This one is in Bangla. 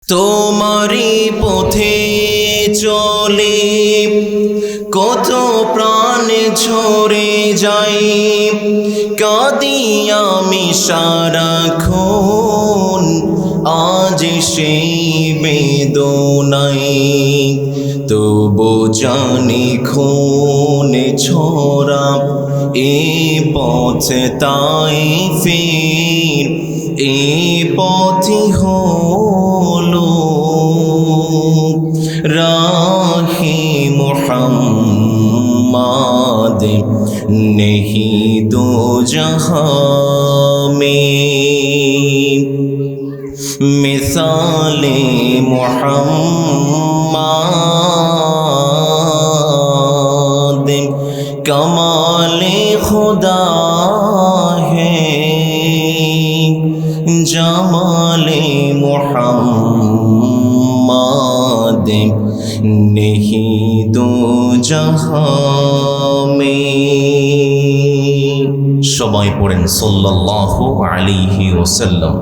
তোমারি পথে চলে কত প্রাণ ঝরে যাই, কাঁদি আমি সারাক্ষণ আজ সেই বেদনাই। তবু জানি খুনে ছোড়া এ পথে তাই ফির, এ পথই হলো রাহে মুহাম্মাদ, নেহি দো জাহাঁ में मिसाले मुहम्मद, कमाले खुदा है जमाले मुहम्मद, नहीं दो जहां में। সবাই পড়েন সাল্লাল্লাহু আলাইহি ওয়াসাল্লাম।